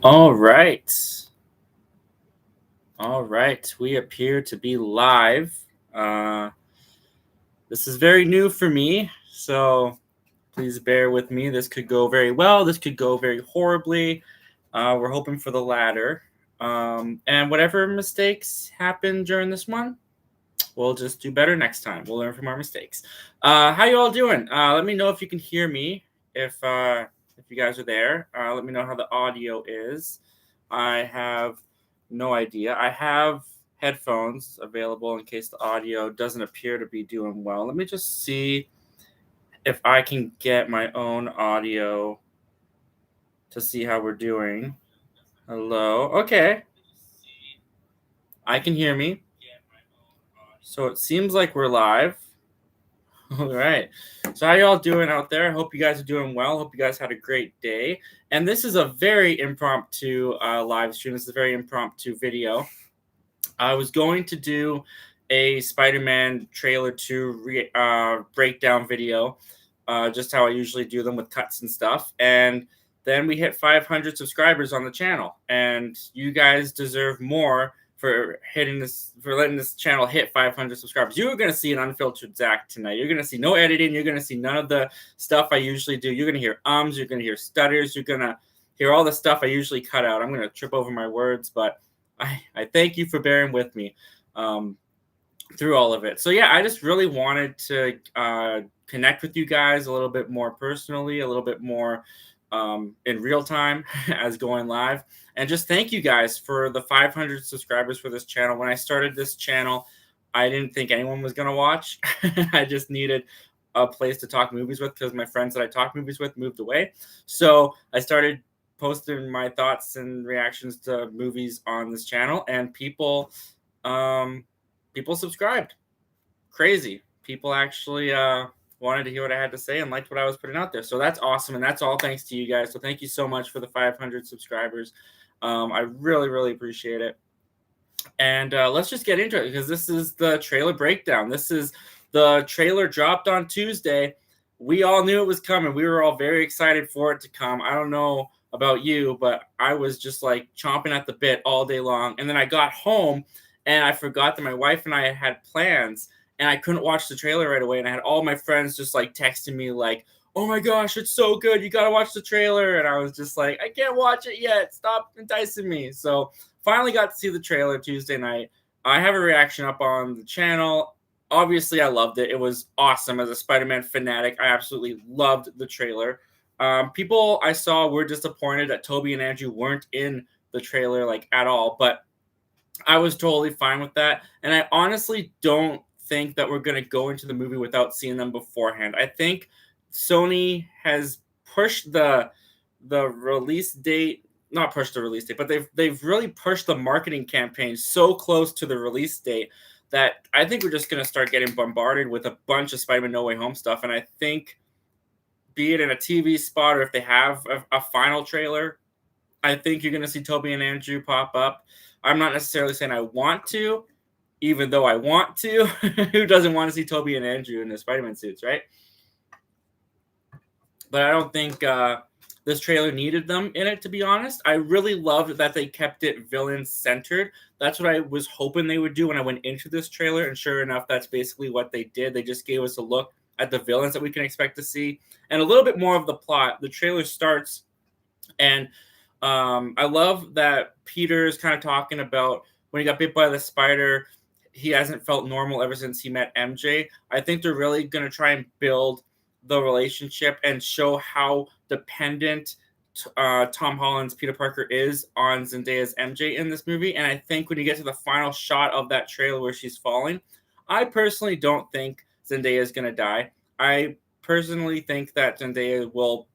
All right. All right. We appear to be live. Uh, this is very new for me, so please bear with me. This could go very well. This could go very horribly. We're hoping for the latter. And whatever mistakes happen during this one, we'll just do better next time. We'll learn from our mistakes. How you all doing? Let me know if you can hear me. If you guys are there, let me know how the audio is. I have no idea. I have headphones available in case the audio doesn't appear to be doing well. Let me just see if I can get my own audio to see how we're doing. Hello. Okay. I can hear me. So it seems like we're live. All right. So how y'all doing out there? I hope you guys are doing well. Hope you guys had a great day. And this is a very impromptu live stream. This is a very impromptu video. I was going to do a Spider-Man trailer 2 breakdown video, just how I usually do them with cuts and stuff. And then we hit 500 subscribers on the channel, and you guys deserve more for letting this channel hit 500 subscribers. You're gonna see an unfiltered Zach tonight. You're gonna see no editing. You're gonna see none of the stuff I usually do. You're gonna hear ums. You're gonna hear stutters. You're gonna hear all the stuff I usually cut out. I'm gonna trip over my words, but I thank you for bearing with me through all of it. So yeah, I just really wanted to connect with you guys a little bit more personally, a little bit more in real time as going live. And just thank you guys for the 500 subscribers for this channel. When I started this channel, I didn't think anyone was going to watch. I just needed a place to talk movies with because my friends that I talk movies with moved away. So I started posting my thoughts and reactions to movies on this channel, and people subscribed. Crazy. People actually wanted to hear what I had to say and liked what I was putting out there. So that's awesome, and that's all thanks to you guys. So thank you so much for the 500 subscribers. I really, really appreciate it. And let's just get into it because this is the trailer breakdown. This is the trailer dropped on Tuesday. We all knew it was coming. We were all very excited for it to come. I don't know about you, but I was just like chomping at the bit all day long. And then I got home and I forgot that my wife and I had plans, and I couldn't watch the trailer right away. And I had all my friends just like texting me like, "Oh my gosh, it's so good. You got to watch the trailer." And I was just like, "I can't watch it yet. Stop enticing me." So finally got to see the trailer Tuesday night. I have a reaction up on the channel. Obviously, I loved it. It was awesome. As a Spider-Man fanatic, I absolutely loved the trailer. People I saw were disappointed that Tobey and Andrew weren't in the trailer like at all, but I was totally fine with that. And I honestly don't think that we're going to go into the movie without seeing them beforehand. I think Sony has pushed the release date, not pushed the release date, but they've really pushed the marketing campaign so close to the release date that I think we're just going to start getting bombarded with a bunch of Spider-Man No Way Home stuff. And I think, be it in a TV spot or if they have a final trailer, I think you're going to see Tobey and Andrew pop up. I'm not necessarily saying I want to, even though I want to. Who doesn't want to see Tobey and Andrew in their Spider-Man suits, right? But I don't think this trailer needed them in it, to be honest. I really loved that they kept it villain-centered. That's what I was hoping they would do when I went into this trailer, and sure enough, that's basically what they did. They just gave us a look at the villains that we can expect to see, and a little bit more of the plot. The trailer starts, and I love that Peter is kind of talking about when he got bit by the spider, he hasn't felt normal ever since he met MJ. I think they're really going to try and build the relationship and show how dependent Tom Holland's Peter Parker is on Zendaya's MJ in this movie. And I think when you get to the final shot of that trailer where she's falling, I personally don't think Zendaya is going to die. I personally think that Zendaya will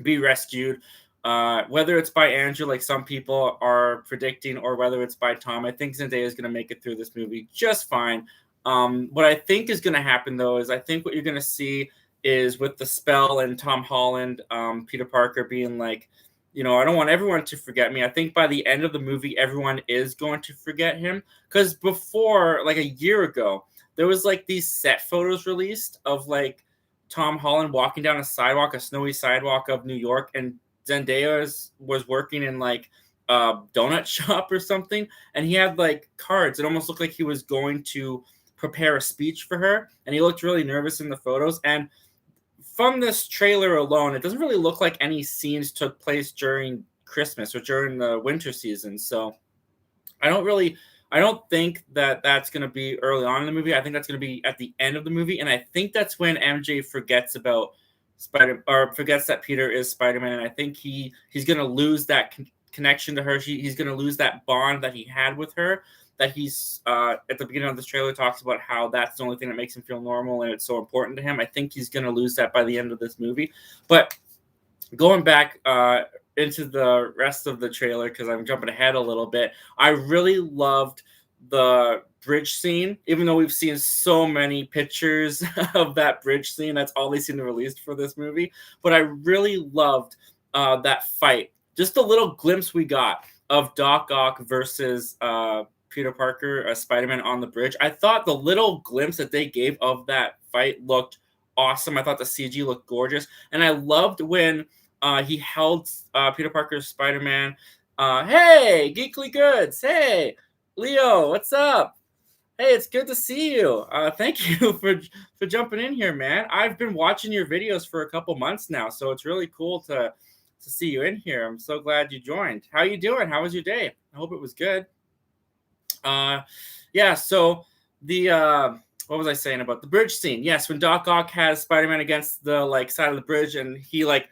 be rescued. Whether it's by Andrew, like some people are predicting, or whether it's by Tom, I think Zendaya is going to make it through this movie just fine. What I think is going to happen, though, is I think what you're going to see is with the spell and Tom Holland, Peter Parker being like, I don't want everyone to forget me. I think by the end of the movie, everyone is going to forget him. Because before, like a year ago, there was like these set photos released of like Tom Holland walking down a snowy sidewalk of New York, and Zendaya was working in like a donut shop or something, and he had like cards. It almost looked like he was going to prepare a speech for her, and he looked really nervous in the photos. And from this trailer alone, it doesn't really look like any scenes took place during Christmas or during the winter season. So I don't really, I don't think that that's going to be early on in the movie. I think that's going to be at the end of the movie, and I think that's when MJ forgets about Spider or forgets that Peter is Spider-Man, and I think he's going to lose that connection to her. He's going to lose that bond that he had with her. That he's at the beginning of this trailer talks about how that's the only thing that makes him feel normal and it's so important to him. I think he's going to lose that by the end of this movie. But going back into the rest of the trailer, because I'm jumping ahead a little bit, I really loved the bridge scene. Even though we've seen so many pictures of that bridge scene, that's all they seem to release for this movie. But I really loved that fight. Just the little glimpse we got of Doc Ock versus Peter Parker, Spider-Man on the bridge. I thought the little glimpse that they gave of that fight looked awesome. I thought the CG looked gorgeous, and I loved when he held Peter Parker's Spider-Man. Hey, Geekly Goods. Hey, Leo, what's up? Hey, it's good to see you. Thank you for jumping in here, man. I've been watching your videos for a couple months now, so it's really cool to see you in here. I'm so glad you joined. How you doing? How was your day? I hope it was good. Yeah, so the what was I saying about the bridge scene? Yes, when Doc Ock has Spider-Man against the like side of the bridge and he like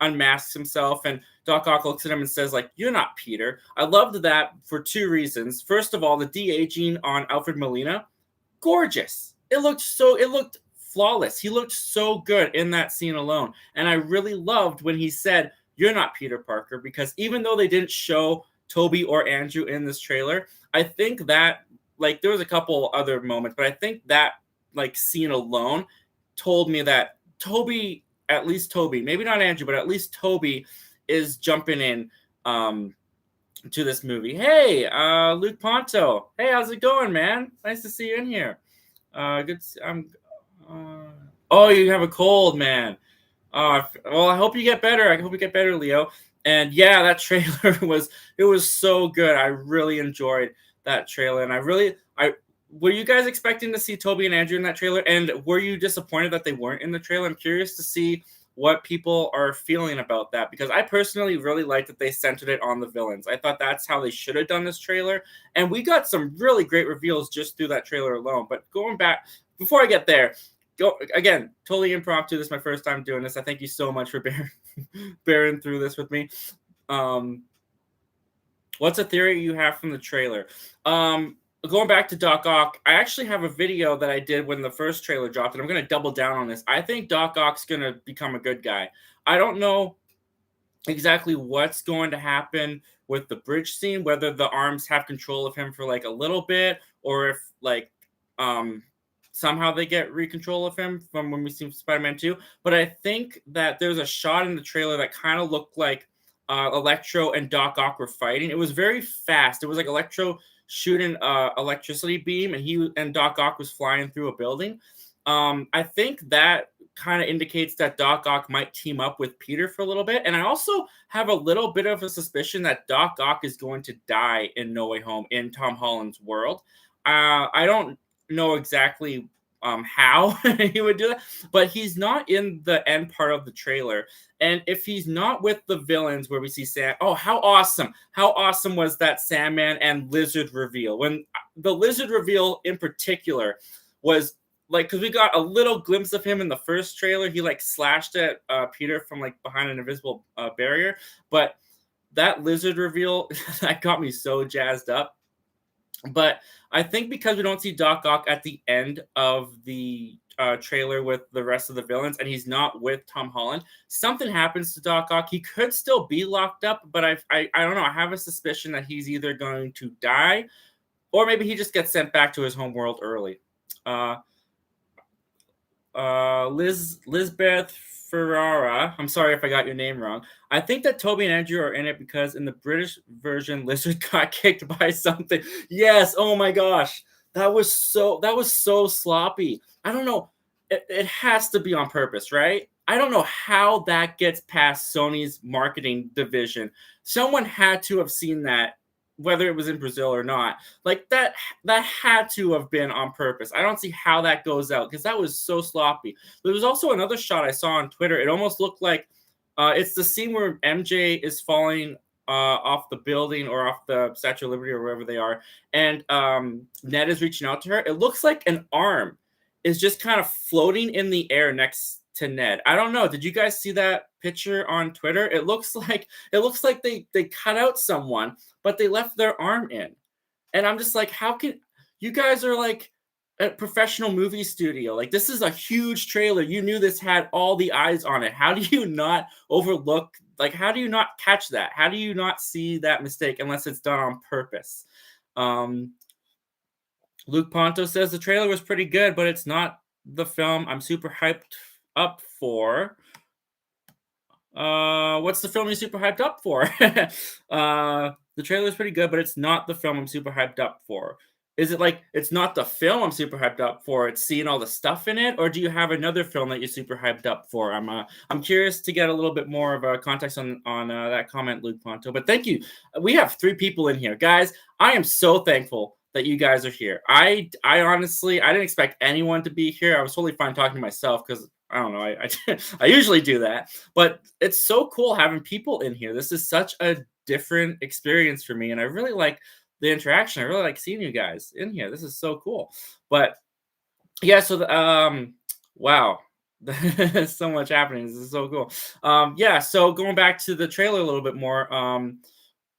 unmasks himself and Doc Ock looks at him and says like, "You're not Peter." I loved that for two reasons. First of all, the de-aging on Alfred Molina, gorgeous. It looked flawless. He looked so good in that scene alone. And I really loved when he said, "You're not Peter Parker," because even though they didn't show Toby or Andrew in this trailer, I think that like there was a couple other moments, but I think that like scene alone told me that Toby, at least Toby, maybe not Andrew, but at least Toby is jumping in to this movie. Hey, Luke Ponto. Hey, how's it going, man? Nice to see you in here. Good. Oh, you have a cold, man. Well, I hope you get better. I hope you get better, Leo. And yeah, that trailer was so good. I really enjoyed that trailer, and I were you guys expecting to see Toby and Andrew in that trailer? And were you disappointed that they weren't in the trailer? I'm curious to see what people are feeling about that, because I personally really liked that they centered it on the villains. I thought that's how they should have done this trailer, and we got some really great reveals just through that trailer alone. But going back, before I get there, go again, totally impromptu. This is my first time doing this. I thank you so much for bearing through this with me. What's a theory you have from the trailer? Going back to Doc Ock, I actually have a video that I did when the first trailer dropped, and I'm going to double down on this. I think Doc Ock's going to become a good guy. I don't know exactly what's going to happen with the bridge scene, whether the arms have control of him for like a little bit, or if like somehow they get control of him from when we see Spider-Man 2. But I think that there's a shot in the trailer that kind of looked like Electro and Doc Ock were fighting. It was very fast. It was like Electro shooting electricity beam, and he and Doc Ock was flying through a building. I think that kind of indicates that Doc Ock might team up with Peter for a little bit. And I also have a little bit of a suspicion that Doc Ock is going to die in No Way Home in Tom Holland's world. I don't know exactly how he would do that, but he's not in the end part of the trailer. And if he's not with the villains where we see Sam, oh, how awesome was that Sandman and Lizard reveal? When the Lizard reveal in particular was like, because we got a little glimpse of him in the first trailer. He like slashed at Peter from like behind an invisible barrier. But that Lizard reveal, that got me so jazzed up. But I think because we don't see Doc Ock at the end of the trailer with the rest of the villains, and he's not with Tom Holland, something happens to Doc Ock. He could still be locked up, but I don't know. I have a suspicion that he's either going to die, or maybe he just gets sent back to his home world early. Lisbeth Ferrara, I'm sorry if I got your name wrong. I think that Toby and Andrew are in it because in the British version, Lizard got kicked by something. Yes, oh my gosh. That was so sloppy. I don't know. It has to be on purpose, right? I don't know how that gets past Sony's marketing division. Someone had to have seen that, whether it was in Brazil or not. Like that had to have been on purpose. I don't see how that goes out because that was so sloppy. There was also another shot I saw on Twitter. It almost looked like it's the scene where MJ is falling off the building or off the Statue of Liberty or wherever they are, and Ned is reaching out to her. It looks like an arm is just kind of floating in the air next to Ned. I don't know. Did you guys see that picture on Twitter? It looks like they cut out someone, but they left their arm in. And I'm just like, how can you guys are like a professional movie studio? Like this is a huge trailer. You knew this had all the eyes on it. How do you not overlook, like how do you not catch that? How do you not see that mistake unless it's done on purpose? Luke Ponto says the trailer was pretty good, but it's not the film I'm super hyped up for. What's the film you're super hyped up for? The trailer is pretty good, but it's not the film I'm super hyped up for. Is it like it's not the film I'm super hyped up for? It's seeing all the stuff in it, or do you have another film that you're super hyped up for? I'm curious to get a little bit more of a context on that comment, Luke Ponto. But thank you. We have 3 people in here, guys. I am so thankful that you guys are here. I honestly I didn't expect anyone to be here. I was totally fine talking to myself because I don't know. I usually do that, but it's so cool having people in here. This is such a different experience for me, and I really like the interaction. I really like seeing you guys in here. This is so cool. But yeah, so wow, there's so much happening. This is so cool. Yeah, so going back to the trailer a little bit more.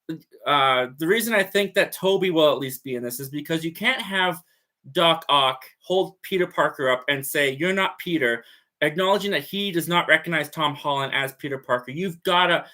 The reason I think that Toby will at least be in this is because you can't have Doc Ock hold Peter Parker up and say, "You're not Peter," acknowledging that he does not recognize Tom Holland as Peter Parker.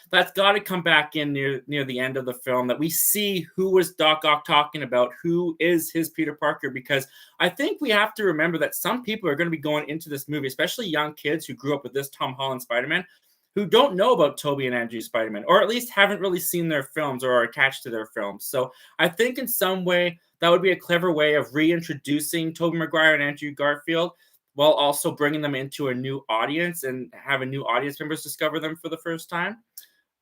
That's gotta come back in near the end of the film, that we see who was Doc Ock talking about, who is his Peter Parker, because I think we have to remember that some people are going to be going into this movie, especially young kids who grew up with this Tom Holland Spider-Man, who don't know about Tobey and Andrew Spider-Man, or at least haven't really seen their films or are attached to their films. So I think in some way that would be a clever way of reintroducing Tobey Maguire and Andrew Garfield, while also bringing them into a new audience and having new audience members discover them for the first time.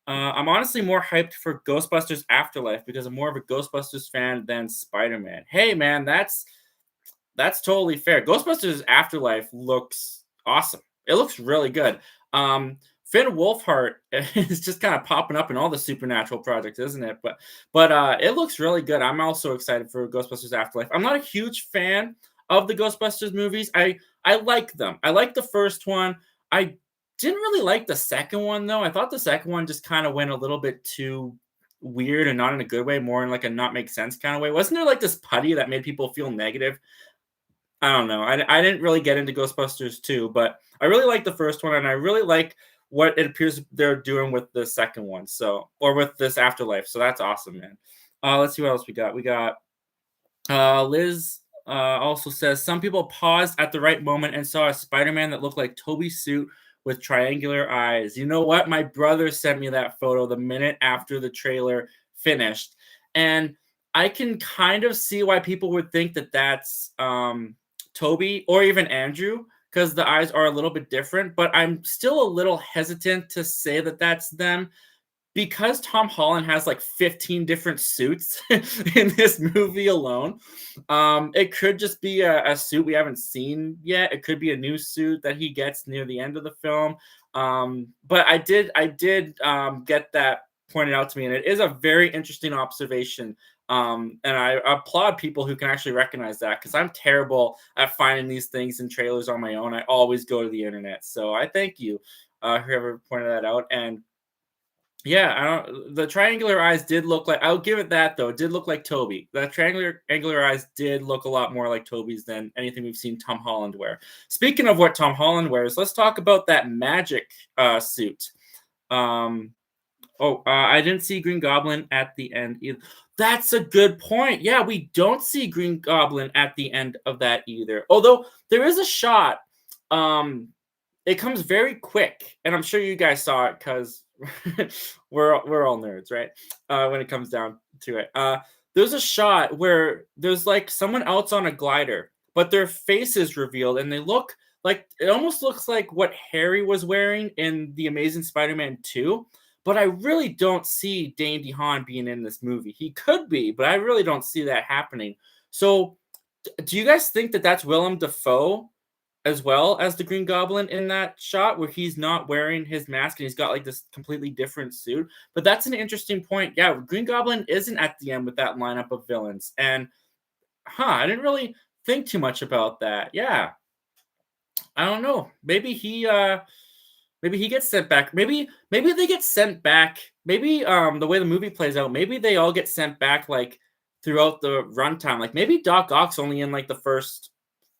I'm honestly more hyped for Ghostbusters Afterlife because I'm more of a Ghostbusters fan than Spider-Man. Hey, man, that's totally fair. Ghostbusters Afterlife looks awesome. It looks really good. Finn Wolfhard is just kind of popping up in all the supernatural projects, isn't it? But it looks really good. I'm also excited for Ghostbusters Afterlife. I'm not a huge fan of the Ghostbusters movies. I like them. I like the first one. I didn't really like the second one, though. I thought the second one just kind of went a little bit too weird, and not in a good way, more in like a not make sense kind of way. Wasn't there like this putty that made people feel negative? I don't know. I didn't really get into Ghostbusters 2, but I really like the first one, and I really like what it appears they're doing with the second one. So, or with this Afterlife. So that's awesome, man. Let's see what else we got. We got Liz also says some people paused at the right moment and saw a Spider-Man that looked like Tobey's suit with triangular eyes. You know what? My brother sent me that photo the minute after the trailer finished, and I can kind of see why people would think that that's Tobey or even Andrew, because the eyes are a little bit different. But I'm still a little hesitant to say that that's them, because Tom Holland has like 15 different suits in this movie alone. It could just be a suit we haven't seen yet. It could be a new suit that he gets near the end of the film. But I did get that pointed out to me, and it is a very interesting observation. And I applaud people who can actually recognize that, because I'm terrible at finding these things in trailers on my own. I always go to the internet. So I thank you, whoever pointed that out. And yeah, the triangular eyes did look like, I'll give it that though. It did look like Tobey. The triangular eyes did look a lot more like Tobey's than anything we've seen Tom Holland wear. Speaking of what Tom Holland wears, let's talk about that magic suit. I didn't see Green Goblin at the end either. That's a good point. Yeah, we don't see Green Goblin at the end of that either. Although there is a shot. It comes very quick, and I'm sure you guys saw it because we're all nerds, right? When it comes down to it. There's a shot where there's like someone else on a glider, but their face is revealed, and they look like it almost looks like what Harry was wearing in the Amazing Spider-Man 2. But I really don't see Dane DeHaan being in this movie. He could be, but I really don't see that happening. So, do you guys think that that's Willem Dafoe as well as the Green Goblin in that shot where he's not wearing his mask and he's got like this completely different suit? But that's an interesting point. Yeah, Green Goblin isn't at the end with that lineup of villains. And I didn't really think too much about that. Yeah. I don't know. Maybe he gets sent back. Maybe they get sent back. Maybe the way the movie plays out, maybe they all get sent back like throughout the runtime. Like maybe Doc Ock's only in like the first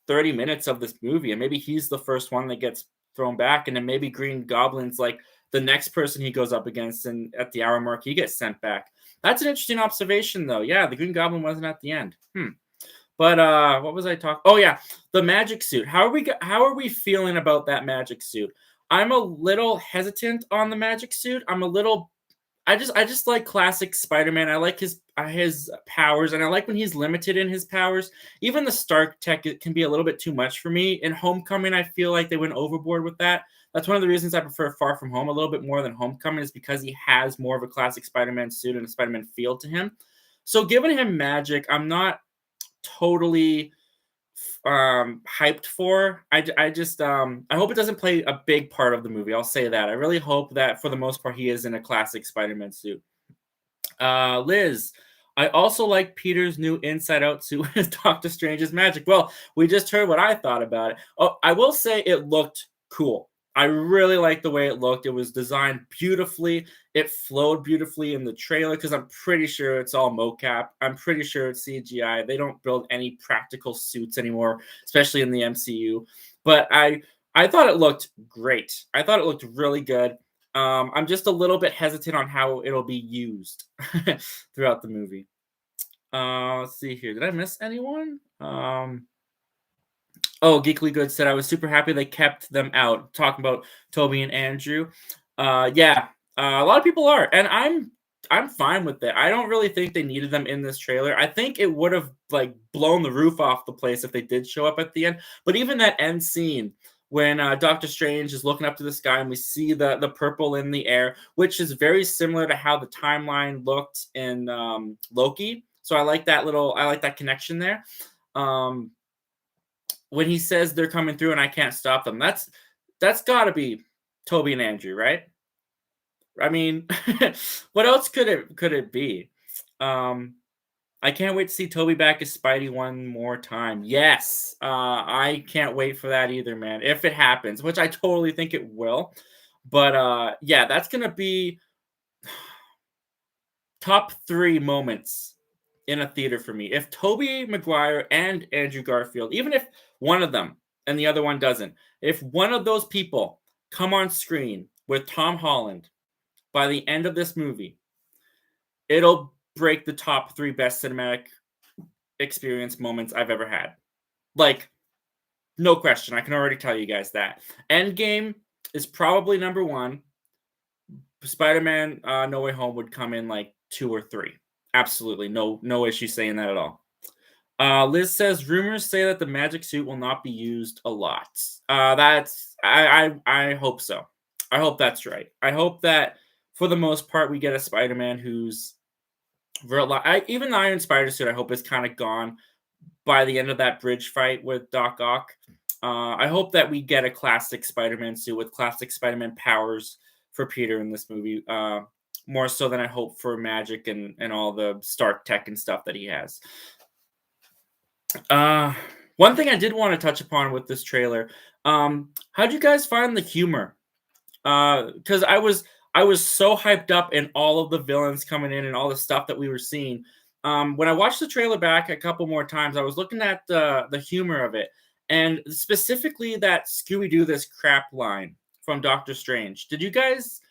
30 minutes of this movie, and maybe he's the first one that gets thrown back, and then maybe Green Goblin's like the next person he goes up against, and at the hour mark he gets sent back. That's an interesting observation, though. Yeah, the Green Goblin wasn't at the end. But what was I talking? Oh yeah, the magic suit. How are we feeling about that magic suit? I'm a little hesitant on the magic suit. I just like classic Spider-Man. I like his powers, and I like when he's limited in his powers. Even the Stark tech, it can be a little bit too much for me. In Homecoming, I feel like they went overboard with that. That's one of the reasons I prefer Far From Home a little bit more than Homecoming, is because he has more of a classic Spider-Man suit and a Spider-Man feel to him. So giving him magic, I'm not totally hyped for. I just I hope it doesn't play a big part of the movie. I'll say that. I really hope that for the most part he is in a classic Spider-Man suit. Liz, I also like Peter's new Inside Out suit with Doctor Strange's magic. Well, we just heard what I thought about it. Oh, I will say it looked cool. I really like the way it looked. It was designed beautifully. It flowed beautifully in the trailer because I'm pretty sure it's all mocap. I'm pretty sure it's CGI. They don't build any practical suits anymore, especially in the MCU. But I thought it looked great. I thought it looked really good. I'm just a little bit hesitant on how it'll be used throughout the movie. Let's see here. Did I miss anyone? Oh, Geekly Good said I was super happy they kept them out. Talking about Toby and Andrew. Yeah, a lot of people are, and I'm fine with it. I don't really think they needed them in this trailer. I think it would have like blown the roof off the place if they did show up at the end. But even that end scene when Doctor Strange is looking up to the sky and we see the purple in the air, which is very similar to how the timeline looked in Loki. So I like that connection there. When he says they're coming through and I can't stop them, that's got to be Toby and Andrew, right? I mean, what else could it be? I can't wait to see Toby back as Spidey one more time. Yes, I can't wait for that either, man. If it happens, which I totally think it will. But yeah, that's gonna be top 3 moments in a theater for me. If Tobey Maguire and Andrew Garfield, even if one of them and the other one doesn't, if one of those people come on screen with Tom Holland by the end of this movie, it'll break the top 3 best cinematic experience moments I've ever had. Like, no question. I can already tell you guys that. Endgame is probably number 1. Spider-Man No Way Home would come in like 2 or 3. Absolutely. No issue saying that at all. Liz says rumors say that the magic suit will not be used a lot. I hope so. I hope that's right. I hope that for the most part we get a Spider-Man who's even the Iron Spider suit I hope is kind of gone by the end of that bridge fight with Doc Ock. I hope that we get a classic Spider-Man suit with classic Spider-Man powers for Peter in this movie. More so than I hope for magic and all the Stark tech and stuff that he has. One thing I did want to touch upon with this trailer, how'd you guys find the humor? Because I was so hyped up in all of the villains coming in and all the stuff that we were seeing. When I watched the trailer back a couple more times, I was looking at the humor of it, and specifically that Scooby-Doo this crap line from Doctor Strange. Did you guys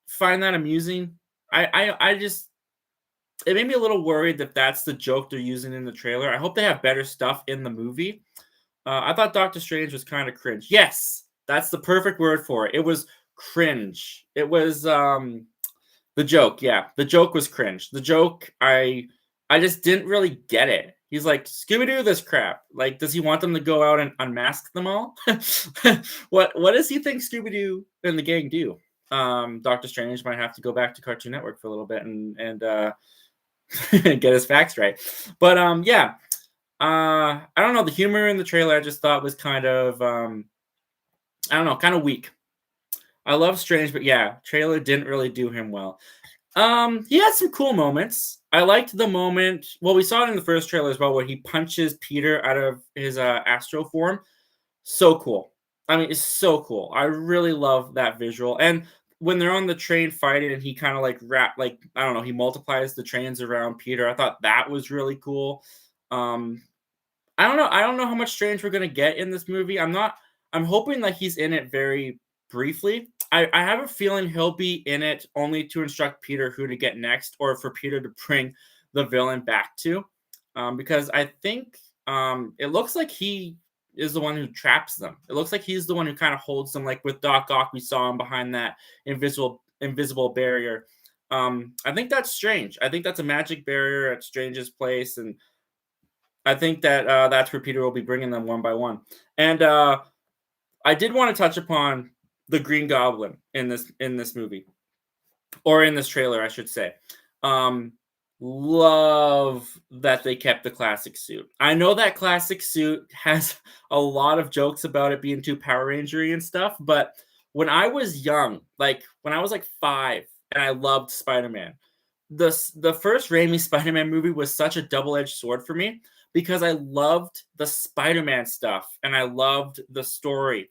find that amusing? I just, it made me a little worried that that's the joke they're using in the trailer. I hope they have better stuff in the movie. I thought Doctor Strange was kind of cringe. Yes, that's the perfect word for it. It was cringe. It was the joke. Yeah, the joke was cringe. The joke, I just didn't really get it. He's like, Scooby-Doo this crap. Like, does he want them to go out and unmask them all? What does he think Scooby-Doo and the gang do? Doctor Strange might have to go back to Cartoon Network for a little bit and get his facts right. But yeah. I don't know. The humor in the trailer I just thought was kind of I don't know, kind of weak. I love Strange, but yeah, trailer didn't really do him well. He had some cool moments. I liked the moment. Well, we saw it in the first trailer as well, where he punches Peter out of his astro form. So cool. I mean, it's so cool. I really love that visual. And when they're on the train fighting, and he kind of like I don't know, he multiplies the trains around Peter. I thought that was really cool. I don't know. I don't know how much Strange we're gonna get in this movie. I'm hoping that he's in it very briefly. I have a feeling he'll be in it only to instruct Peter who to get next, or for Peter to bring the villain back to. Because I think it looks like he is the one who traps them. It looks like he's the one who kind of holds them. Like with Doc Ock, we saw him behind that invisible barrier. I think that's Strange. I think that's a magic barrier at Strange's place, and I think that that's where Peter will be bringing them one by one. And I did want to touch upon the Green Goblin in this movie, or in this trailer, I should say. Love that they kept the classic suit. I know that classic suit has a lot of jokes about it being too Power Rangery and stuff, but when I was young, like when I was like 5, and I loved Spider-Man, the first Raimi Spider-Man movie was such a double-edged sword for me because I loved the Spider-Man stuff and I loved the story.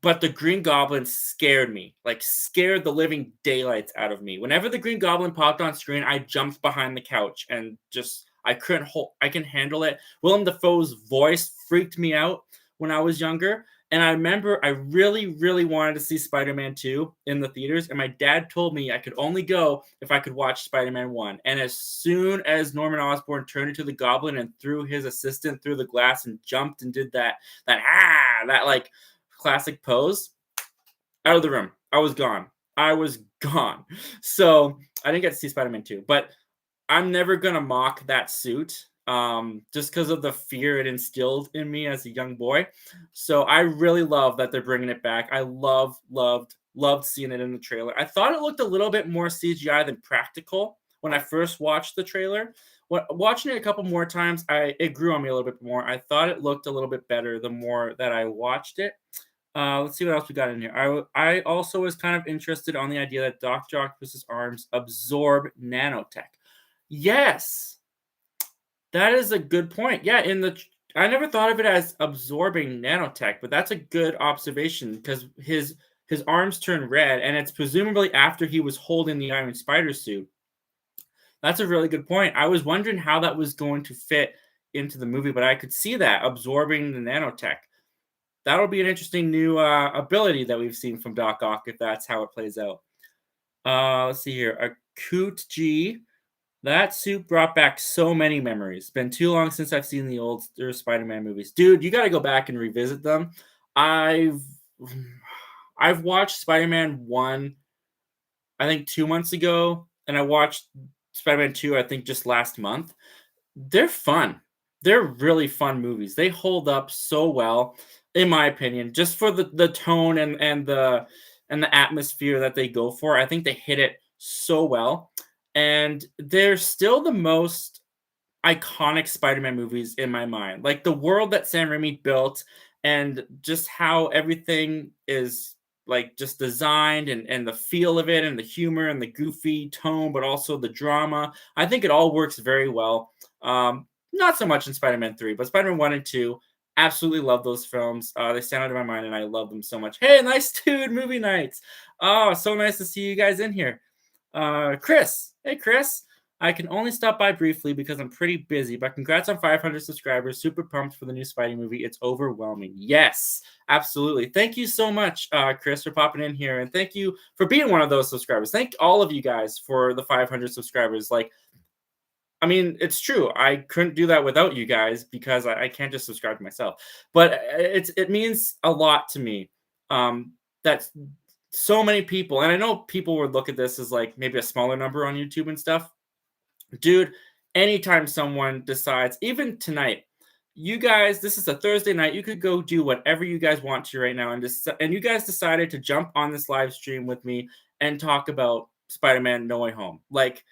But the Green Goblin scared me, like scared the living daylights out of me. Whenever the Green Goblin popped on screen, I jumped behind the couch and just I can handle it. Willem Dafoe's voice freaked me out when I was younger. And I remember I really, really wanted to see Spider-Man 2 in the theaters. And my dad told me I could only go if I could watch Spider-Man 1. And as soon as Norman Osborn turned into the Goblin and threw his assistant through the glass and jumped and did that like classic pose, out of the room. I was gone. So I didn't get to see Spider-Man 2. But I'm never going to mock that suit. Just because of the fear it instilled in me as a young boy. So I really love that they're bringing it back. I loved seeing it in the trailer. I thought it looked a little bit more CGI than practical when I first watched the trailer. Watching it a couple more times, it grew on me a little bit more. I thought it looked a little bit better the more that I watched it. Let's see what else we got in here. I also was kind of interested on the idea that Dr. Octopus's arms absorb nanotech. Yes, that is a good point. Yeah, I never thought of it as absorbing nanotech, but that's a good observation because his arms turn red, and it's presumably after he was holding the Iron Spider suit. That's a really good point. I was wondering how that was going to fit into the movie, but I could see that absorbing the nanotech. That'll be an interesting new ability that we've seen from Doc Ock if that's how it plays out. Let's see here. Akut G. That suit brought back so many memories. It's been too long since I've seen the old Spider-Man movies. Dude, you got to go back and revisit them. I've watched Spider-Man 1, I think 2 months ago, and I watched Spider-Man 2, I think just last month. They're fun. They're really fun movies. They hold up so well, in my opinion, just for the tone and the atmosphere that they go for. I think they hit it so well. And they're still the most iconic Spider-Man movies in my mind. Like the world that Sam Raimi built and just how everything is like just designed and the feel of it and the humor and the goofy tone, but also the drama. I think it all works very well. Not so much in Spider-Man 3, but Spider-Man 1 and 2, absolutely love those films. They stand out in my mind and I love them so much. Hey, nice dude, movie nights. Oh, so nice to see you guys in here. Chris. Hey, Chris. I can only stop by briefly because I'm pretty busy, but congrats on 500 subscribers. Super pumped for the new Spidey movie. It's overwhelming. Yes, absolutely. Thank you so much, Chris, for popping in here, and thank you for being one of those subscribers. Thank all of you guys for the 500 subscribers. Like, I mean, it's true. I couldn't do that without you guys because I can't just subscribe to myself. But it means a lot to me that so many people, and I know people would look at this as like maybe a smaller number on YouTube and stuff. Dude, anytime someone decides, even tonight, you guys, this is a Thursday night. You could go do whatever you guys want to right now, and you guys decided to jump on this live stream with me and talk about Spider-Man: No Way Home. Like,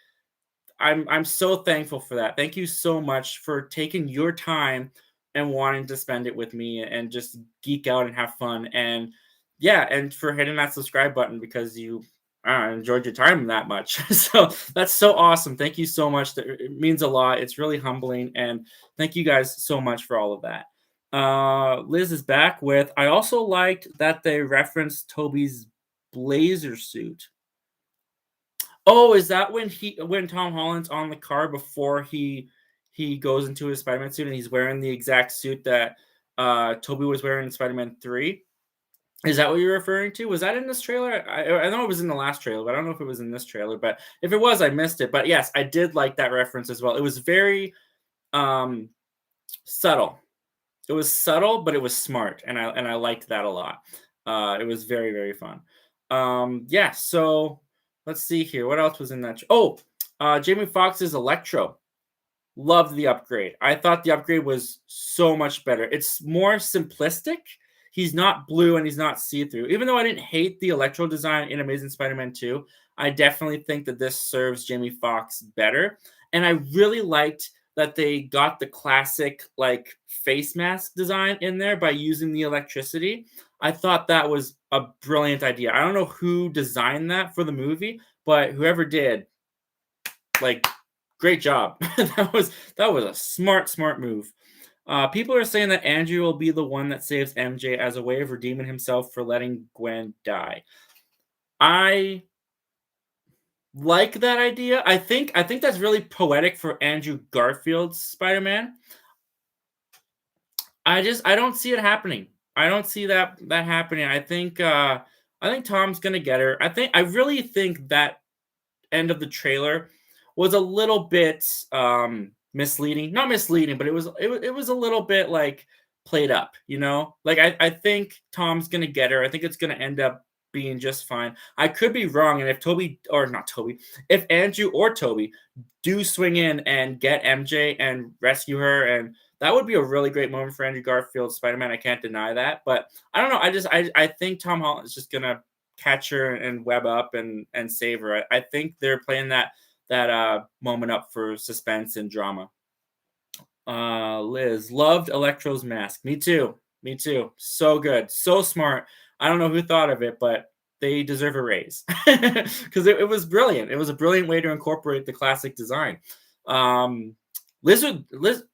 I'm so thankful for that. Thank you so much for taking your time and wanting to spend it with me and just geek out and have fun. And yeah, and for hitting that subscribe button because you enjoyed your time that much. So that's so awesome. Thank you so much. It means a lot. It's really humbling. And thank you guys so much for all of that. Liz is back with, I also liked that they referenced Toby's blazer suit. Oh, is that when Tom Holland's on the car before he goes into his Spider-Man suit and he's wearing the exact suit that Toby was wearing in Spider-Man 3? Is that what you're referring to? Was that in this trailer? I know it was in the last trailer, but I don't know if it was in this trailer. But if it was, I missed it. But yes, I did like that reference as well. It was very subtle. It was subtle, but it was smart, and I liked that a lot. It was very, very fun. Yeah, so let's see here. What else was in that? Jamie Foxx's Electro. Loved the upgrade. I thought the upgrade was so much better. It's more simplistic. He's not blue and he's not see-through. Even though I didn't hate the Electro design in Amazing Spider-Man 2, I definitely think that this serves Jamie Foxx better. And I really liked that they got the classic like face mask design in there by using the electricity. I thought that was a brilliant idea. I don't know who designed that for the movie, but whoever did, like, great job. that was a smart move. People are saying that Andrew will be the one that saves MJ as a way of redeeming himself for letting Gwen die. I like that idea. I think that's really poetic for Andrew Garfield's Spider-Man. I don't see it happening. I don't see that happening. I think Tom's gonna get her. I really think that end of the trailer was a little bit misleading. Not misleading, but it was a little bit like played up, you know? Like I think Tom's gonna get her. I think it's gonna end up being just fine. I could be wrong, and if Andrew or Toby do swing in and get MJ and rescue her, and that would be a really great moment for Andrew Garfield's Spider-Man. I can't deny that. But I don't know. I think Tom Holland is just gonna catch her and web up and save her. I think they're playing that moment up for suspense and drama. Liz loved Electro's mask. Me too. So good, so smart. I don't know who thought of it, but they deserve a raise because it was brilliant. It was a brilliant way to incorporate the classic design. Liz,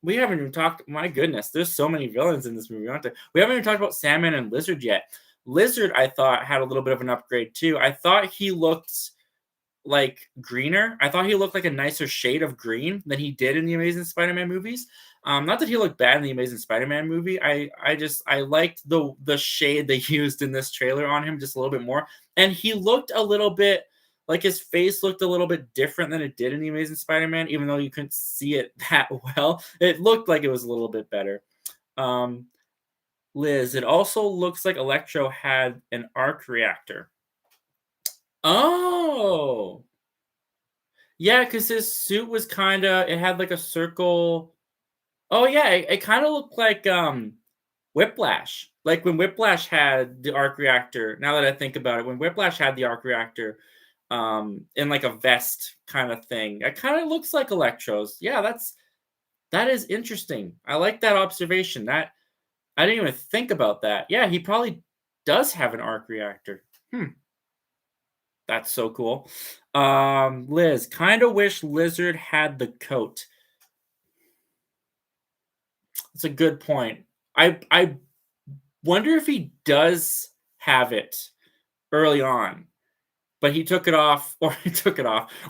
we haven't even talked. My goodness, there's so many villains in this movie. We haven't even talked about Sandman and Lizard yet. Lizard, I thought, had a little bit of an upgrade too. I thought he looked like greener. I thought he looked like a nicer shade of green than he did in the Amazing Spider-Man movies. Not that he looked bad in the Amazing Spider-Man movie. I liked the shade they used in this trailer on him just a little bit more. And he looked a little bit like his face looked a little bit different than it did in the Amazing Spider-Man, even though you couldn't see it that well. It looked like it was a little bit better. Liz, it also looks like Electro had an arc reactor. Oh, yeah, because his suit was it had like a circle. Oh yeah, it kind of looked like Whiplash. Like when Whiplash had the arc reactor. Now that I think about it, when Whiplash had the arc reactor in like a vest kind of thing, it kind of looks like Electro's. Yeah, that is interesting. I like that observation. That I didn't even think about that. Yeah, he probably does have an arc reactor. That's so cool. Liz, kind of wish Lizard had the coat. That's a good point. I wonder if he does have it early on, but he took it off, or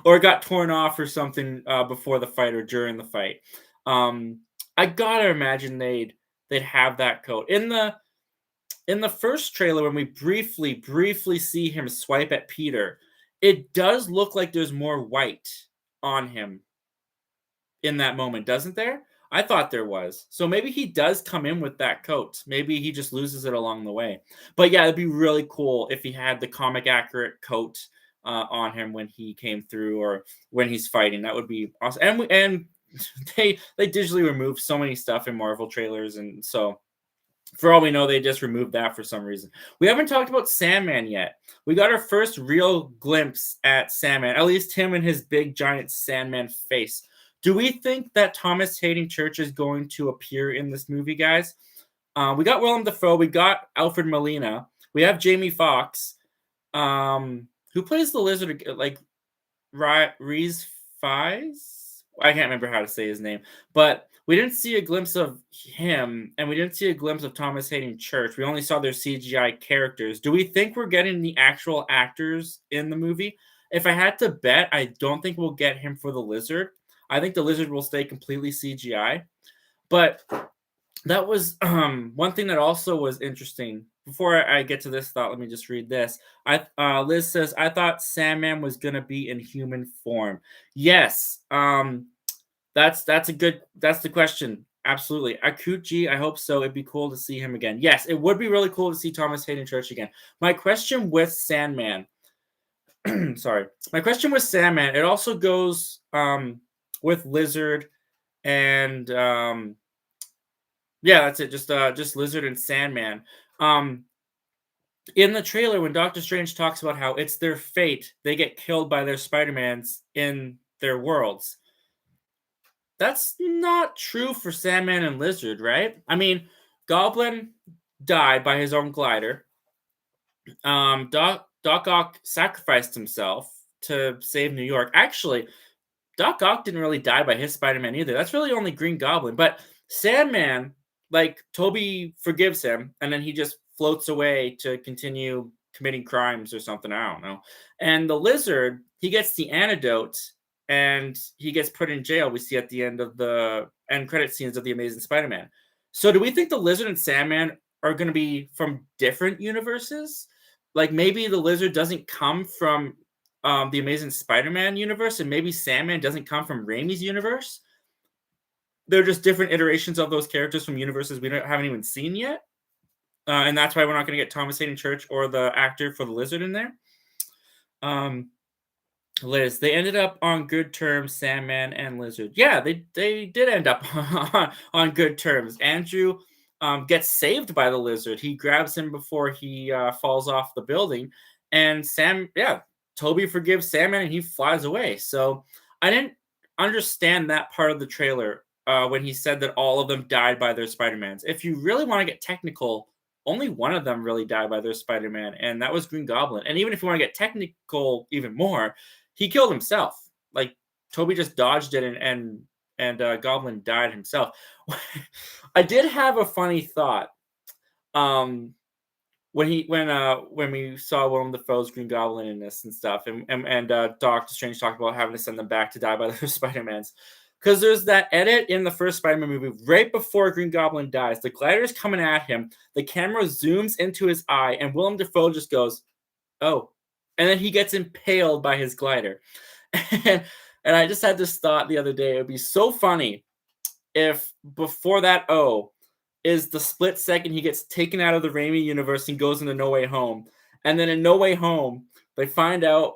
or it got torn off or something before the fight or during the fight. I gotta imagine they'd have that coat in the first trailer when we briefly see him swipe at Peter. It does look like there's more white on him in that moment, doesn't there? I thought there was. So maybe he does come in with that coat. Maybe he just loses it along the way. But yeah, it'd be really cool if he had the comic accurate coat on him when he came through or when he's fighting. That would be awesome. And they digitally removed so many stuff in Marvel trailers, and so for all we know, they just removed that for some reason. We haven't talked about Sandman yet. We got our first real glimpse at Sandman, at least him and his big giant Sandman face. Do we think that Thomas Hayden Church is going to appear in this movie, guys? We got Willem Dafoe, we got Alfred Molina, we have Jamie Foxx, who plays the lizard, like Rhys Fiennes? I can't remember how to say his name, but we didn't see a glimpse of him, and we didn't see a glimpse of Thomas Hayden Church. We only saw their CGI characters. Do we think we're getting the actual actors in the movie? If I had to bet, I don't think we'll get him for the lizard. I think the lizard will stay completely CGI. But that was one thing that also was interesting. Before I get to this thought, let me just read this. Liz says, I thought Sandman was going to be in human form. Yes. That's the question. Absolutely. Akuchi, I hope so. It'd be cool to see him again. Yes, it would be really cool to see Thomas Hayden Church again. My question with Sandman, sorry. My question with Sandman, it also goes with Lizard and yeah, that's it. Just Lizard and Sandman. In the trailer, when Doctor Strange talks about how it's their fate, they get killed by their Spider-Mans in their worlds. That's not true for Sandman and Lizard, right? I mean, Goblin died by his own glider. Doc Ock sacrificed himself to save New York. Actually, Doc Ock didn't really die by his Spider-Man either. That's really only Green Goblin. But Sandman, like, Toby forgives him, and then he just floats away to continue committing crimes or something. I don't know. And the Lizard, he gets the antidote, and he gets put in jail. We see at the end of the end credit scenes of The Amazing Spider-Man. So do we think the Lizard and Sandman are going to be from different universes? Like, maybe the Lizard doesn't come from the Amazing Spider-Man universe, and maybe Sandman doesn't come from Raimi's universe. They're just different iterations of those characters from universes we haven't even seen yet. And that's why we're not going to get Thomas Hayden Church or the actor for the Lizard in there. Liz, they ended up on good terms, Sandman and Lizard. Yeah, they did end up on good terms. Andrew gets saved by the Lizard. He grabs him before he falls off the building. And Toby forgives Sandman and he flies away. So I didn't understand that part of the trailer when he said that all of them died by their Spider-Mans. If you really want to get technical, only one of them really died by their Spider-Man, and that was Green Goblin. And even if you want to get technical even more, he killed himself. Like, Toby just dodged it, and Goblin died himself. I did have a funny thought. When we saw Willem Dafoe's Green Goblin in this and stuff, and Doctor Strange talked about having to send them back to die by their Spider-Mans. Because there's that edit in the first Spider-Man movie right before Green Goblin dies. The glider's coming at him. The camera zooms into his eye, and Willem Dafoe just goes, "Oh." And then he gets impaled by his glider. And I just had this thought the other day. It would be so funny if before that is the split second he gets taken out of the Raimi universe and goes into No Way Home. And then in No Way Home, they find a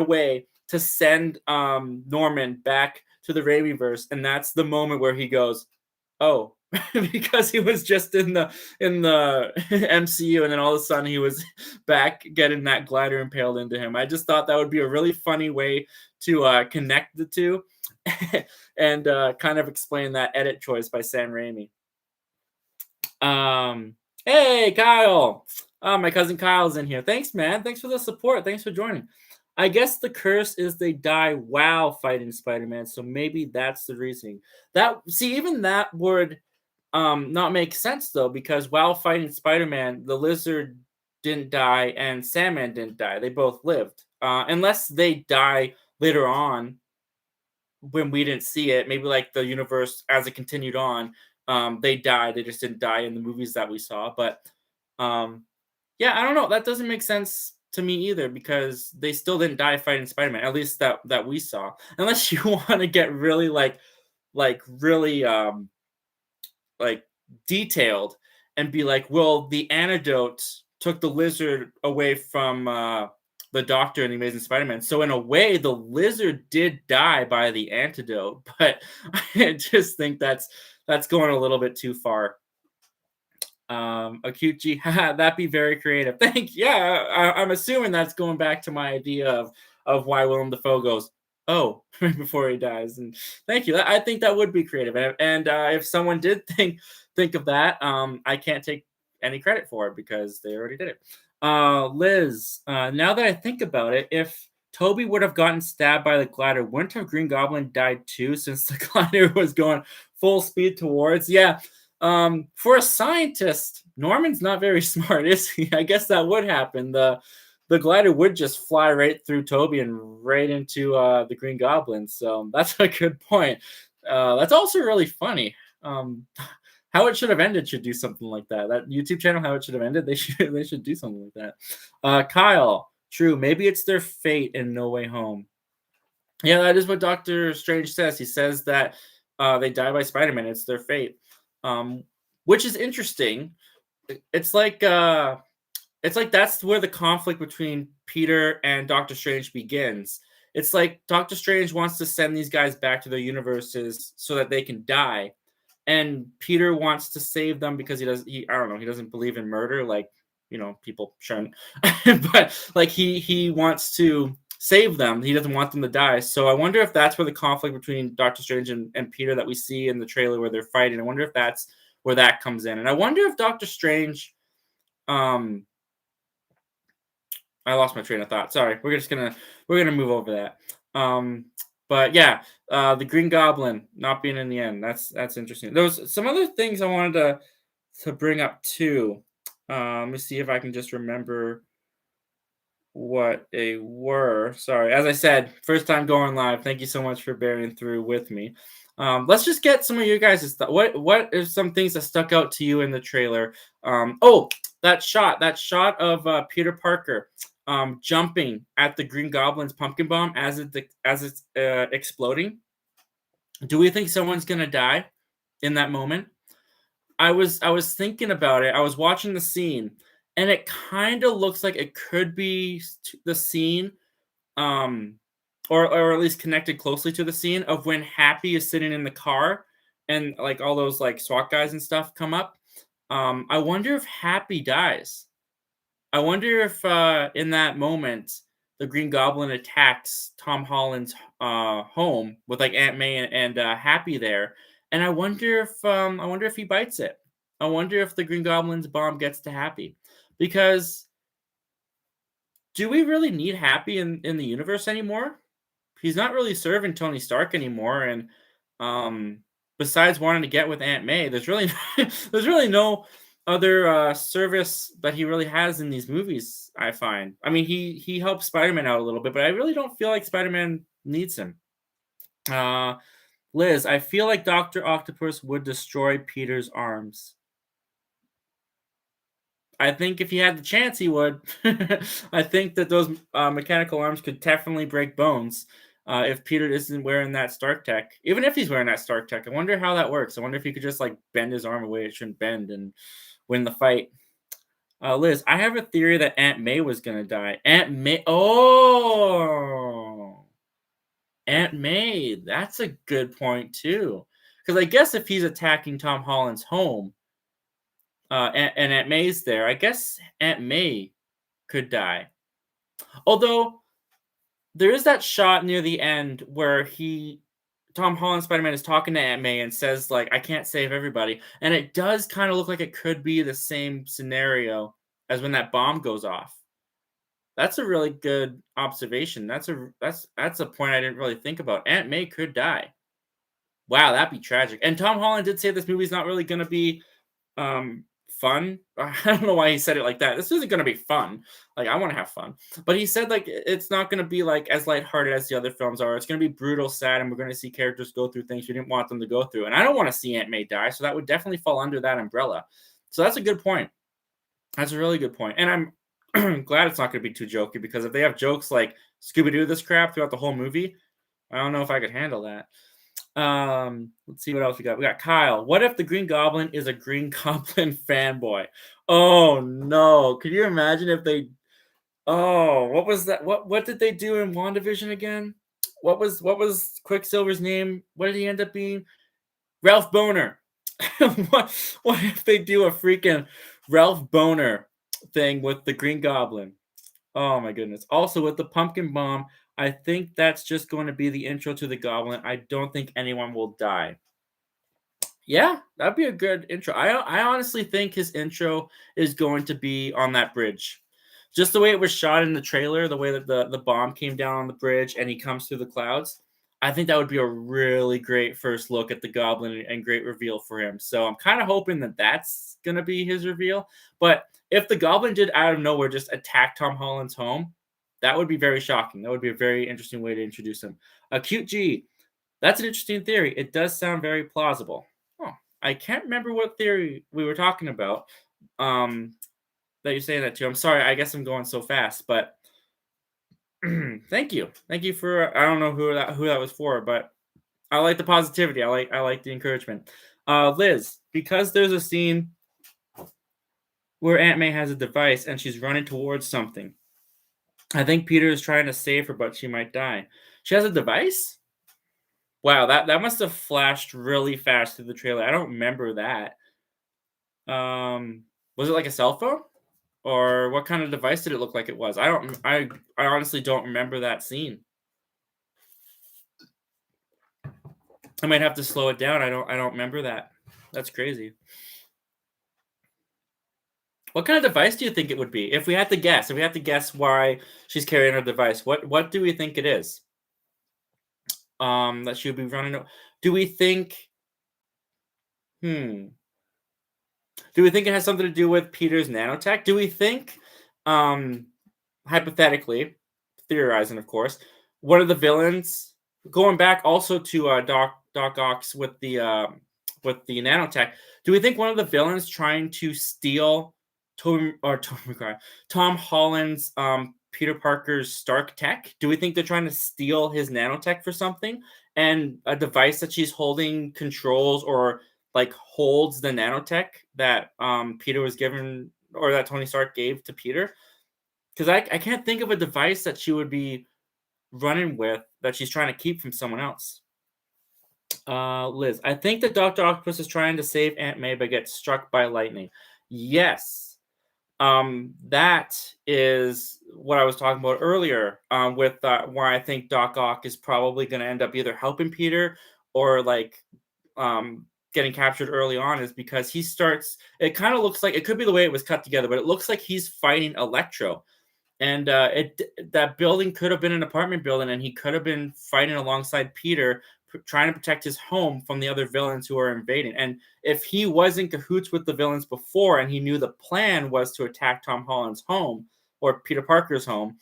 way to send Norman back to the Raimiverse, and that's the moment where he goes, "Oh," because he was just in the MCU, and then all of a sudden he was back getting that glider impaled into him. I just thought that would be a really funny way to connect the two and kind of explain that edit choice by Sam Raimi. Hey, Kyle. My cousin Kyle's in here. Thanks, man. Thanks for the support. Thanks for joining. I guess the curse is they die while fighting Spider-Man, so maybe that's the reasoning. Even that would not make sense, though, because while fighting Spider-Man, the Lizard didn't die and Sandman didn't die. They both lived. Unless they die later on when we didn't see it, maybe like the universe as it continued on, they died. They just didn't die in the movies that we saw. But yeah, I don't know. That doesn't make sense to me either, because they still didn't die fighting Spider-Man, at least that we saw. Unless you want to get really really detailed and be like, well, the antidote took the Lizard away from the Doctor in the Amazing Spider-Man. So in a way, the Lizard did die by the antidote, but I just think that's going a little bit too far. Acute G, that'd be very creative. Thank you. Yeah, I'm assuming that's going back to my idea of why Willem Dafoe goes, oh, right before he dies. And thank you. I think that would be creative. And if someone did think of that, I can't take any credit for it because they already did it. Liz, now that I think about it, if Toby would have gotten stabbed by the glider, wouldn't have Green Goblin died too, since the glider was going full speed towards? Yeah. For a scientist, Norman's not very smart, is he? I guess that would happen. The glider would just fly right through Toby and right into the Green Goblin. So that's a good point. That's also really funny. How It Should Have Ended should do something like that. That YouTube channel, How It Should Have Ended, they should do something like that. Kyle, true. Maybe it's their fate in No Way Home. Yeah, that is what Doctor Strange says. He says that they die by Spider-Man. It's their fate, which is interesting. It's like that's where the conflict between Peter and Doctor Strange begins. It's like Doctor Strange wants to send these guys back to their universes so that they can die, and Peter wants to save them because he doesn't believe in murder, like, people shouldn't. But like he wants to save them. He doesn't want them to die. So I wonder if that's where the conflict between Doctor Strange and Peter that we see in the trailer where they're fighting, I wonder if that's where that comes in. And I wonder if Doctor Strange, I lost my train of thought. Sorry. We're gonna move over that. But yeah, the Green Goblin not being in the end. That's interesting. There was some other things I wanted to bring up too. Let me see if I can just remember what they were. Sorry. As I said, first time going live. Thank you so much for bearing through with me. Let's just get some of you guys' stuff. What are some things that stuck out to you in the trailer? That shot of Peter Parker jumping at the Green Goblin's pumpkin bomb as it's exploding. Do we think someone's gonna die in that moment? I was thinking about it. I was watching the scene, and it kind of looks like it could be the scene, or at least connected closely to the scene of when Happy is sitting in the car, and like all those like SWAT guys and stuff come up. I wonder if Happy dies. I wonder if in that moment the Green Goblin attacks Tom Holland's home with like Aunt May and Happy there, and I wonder if he bites it. I wonder if the Green Goblin's bomb gets to Happy, because do we really need Happy in the universe anymore? He's not really serving Tony Stark anymore, and besides wanting to get with Aunt May, there's really no other service that he really has in these movies, I find. I mean, he helps Spider-Man out a little bit, but I really don't feel like Spider-Man needs him. Liz, I feel like Dr. Octopus would destroy Peter's arms. I think if he had the chance, he would. I think that those mechanical arms could definitely break bones if Peter isn't wearing that Stark tech. Even if he's wearing that Stark tech, I wonder how that works. I wonder if he could just like bend his arm away it shouldn't bend and win the fight. Liz, I have a theory that Aunt May was going to die. Aunt May. Oh, Aunt May. That's a good point, too. Because I guess if he's attacking Tom Holland's home, and Aunt May's there, I guess Aunt May could die. Although, there is that shot near the end where Tom Holland Spider-Man is talking to Aunt May and says, like, I can't save everybody. And it does kind of look like it could be the same scenario as when that bomb goes off. That's a really good observation. That's a point I didn't really think about. Aunt May could die. Wow, that'd be tragic. And Tom Holland did say this movie's not really going to be fun. I don't know why he said it like that. This isn't going to be fun. Like, I want to have fun. But he said, like, it's not going to be, like, as lighthearted as the other films are. It's going to be brutal, sad, and we're going to see characters go through things we didn't want them to go through. And I don't want to see Aunt May die, so that would definitely fall under that umbrella. So that's a good point. That's a really good point. And I'm glad it's not going to be too jokey, because if they have jokes like Scooby-Doo this crap throughout the whole movie, I don't know if I could handle that. Let's see what else we got. We got Kyle. What if the Green Goblin is a Green Goblin fanboy? Oh no. Could you imagine if they Oh, what was that? What did they do in WandaVision again? What was Quicksilver's name? What did he end up being? Ralph Boner. What if they do a freaking Ralph Boner thing with the Green Goblin? Oh my goodness. Also with the pumpkin bomb, I think that's just going to be the intro to the Goblin. I don't think anyone will die. Yeah, that'd be a good intro. I honestly think his intro is going to be on that bridge. Just the way it was shot in the trailer, the way that the bomb came down on the bridge and he comes through the clouds. I think that would be a really great first look at the Goblin and great reveal for him. So I'm kind of hoping that that's going to be his reveal. But if the Goblin did out of nowhere just attack Tom Holland's home, that would be very shocking. That would be a very interesting way to introduce him. A cute G. That's an interesting theory. It does sound very plausible. Oh, I can't remember what theory we were talking about. That you're saying that to. I'm sorry. I guess I'm going so fast, but thank you for. I don't know who that was for, but I like the positivity. I like the encouragement. Liz, because there's a scene where Aunt May has a device and she's running towards something. I think Peter is trying to save her, but she might die. She has a device? Wow, that must have flashed really fast through the trailer. I don't remember that. Was it like a cell phone? Or what kind of device did it look like it was? I honestly don't remember that scene. I might have to slow it down. I don't remember that. That's crazy. What kind of device do you think it would be? If we had to guess why she's carrying her device, what do we think it is? That she would be running. Do we think? Hmm. Do we think it has something to do with Peter's nanotech? Do we think, um, hypothetically, theorizing, of course, one of the villains going back also to Doc Ock with the nanotech? Do we think one of the villains trying to steal Tom Holland's Peter Parker's Stark tech? Do we think they're trying to steal his nanotech for something? And a device that she's holding controls or like holds the nanotech that Peter was given or that Tony Stark gave to Peter? Because I can't think of a device that she would be running with that she's trying to keep from someone else. Liz, I think that Dr. Octopus is trying to save Aunt May but gets struck by lightning. Yes. That is what I was talking about earlier with why I think Doc Ock is probably going to end up either helping Peter or like getting captured early on is because he starts. It kind of looks like it could be the way it was cut together, but it looks like he's fighting Electro, and that building could have been an apartment building, and he could have been fighting alongside Peter, trying to protect his home from the other villains who are invading. And if he was in cahoots with the villains before, and he knew the plan was to attack Tom Holland's home or Peter Parker's home,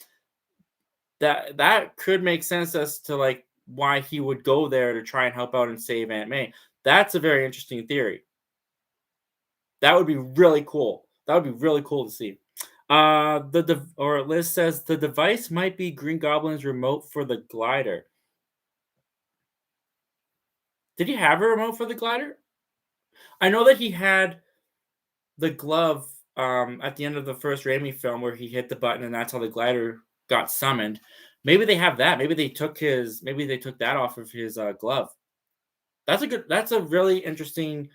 that could make sense as to like why he would go there to try and help out and save Aunt May. That's a very interesting theory. That would be really cool. That would be really cool to see. Or Liz says the device might be Green Goblin's remote for the glider. Did he have a remote for the glider? I know that he had the glove at the end of the first Raimi film where he hit the button and that's how the glider got summoned. Maybe they have that. Maybe they took that off of his glove. That's a really interesting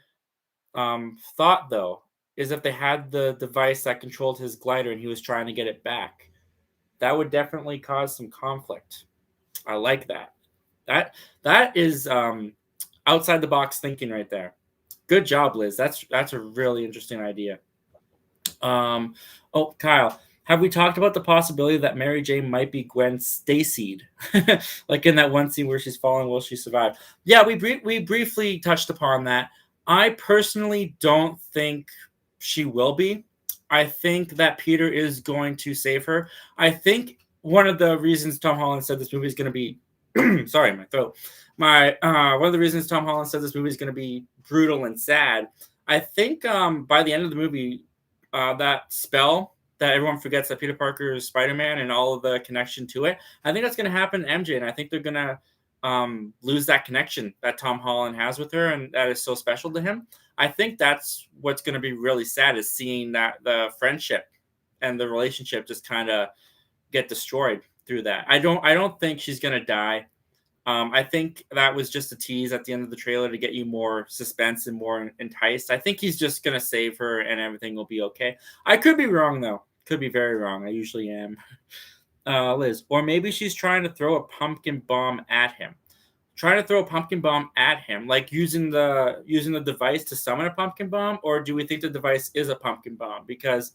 thought though, is if they had the device that controlled his glider and he was trying to get it back. That would definitely cause some conflict. I like that. That is outside the box thinking right there. Good job, Liz. That's a really interesting idea. Oh, Kyle, have we talked about the possibility that Mary Jane might be Gwen Stacy, like in that one scene where she's falling, will she survive? Yeah, we briefly touched upon that. I personally don't think she will be. I think that Peter is going to save her. I think one of the reasons Tom Holland said this movie is going to be sorry, my throat. My one of the reasons Tom Holland said this movie is going to be brutal and sad. I think by the end of the movie, that spell that everyone forgets that Peter Parker is Spider-Man and all of the connection to it. I think that's going to happen to MJ, and I think they're going to lose that connection that Tom Holland has with her, and that is so special to him. I think that's what's going to be really sad is seeing that the friendship and the relationship just kind of get destroyed through that. I don't think she's gonna die. I think that was just a tease at the end of the trailer to get you more suspense and more enticed. I think he's just gonna save her and everything will be okay. I could be wrong though. Could be very wrong. I usually am. Liz, or maybe she's trying to throw a pumpkin bomb at him. Trying to throw a pumpkin bomb at him, like using the device to summon a pumpkin bomb, or do we think the device is a pumpkin bomb? Because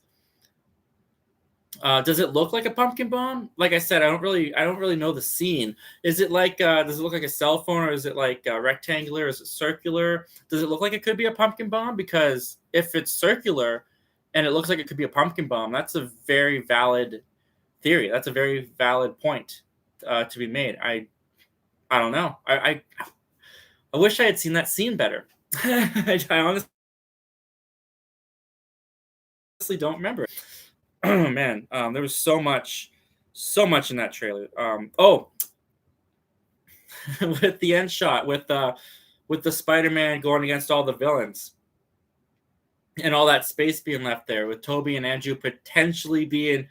does it look like a pumpkin bomb? Like I said, I don't really know the scene. Is it like does it look like a cell phone, or is it like rectangular? Is it circular? Does it look like it could be a pumpkin bomb? Because if it's circular and it looks like it could be a pumpkin bomb, that's a very valid theory. That's a very valid point to be made. I don't know. I wish I had seen that scene better. I honestly don't remember. Oh man, there was so much in that trailer. With the end shot with the Spider-Man going against all the villains and all that space being left there with Toby and Andrew potentially being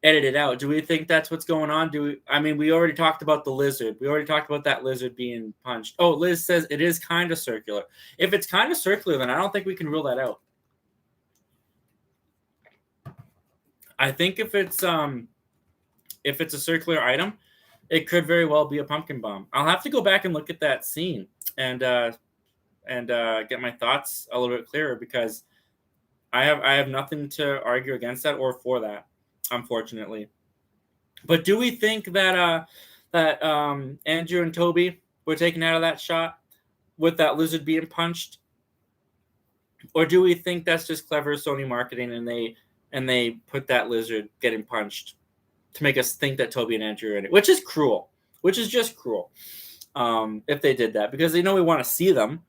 edited out. Do we think that's what's going on? I mean, we already talked about the lizard. We already talked about that lizard being punched. Oh, Liz says it is kind of circular. If it's kind of circular, then I don't think we can rule that out. I think if it's a circular item, it could very well be a pumpkin bomb. I'll have to go back and look at that scene and get my thoughts a little bit clearer because I have nothing to argue against that or for that, unfortunately. But do we think that Andrew and Toby were taken out of that shot with that lizard being punched, or do we think that's just clever Sony marketing and they put that lizard getting punched to make us think that Toby and Andrew are in it, which is cruel, which is just cruel if they did that because they know we want to see them,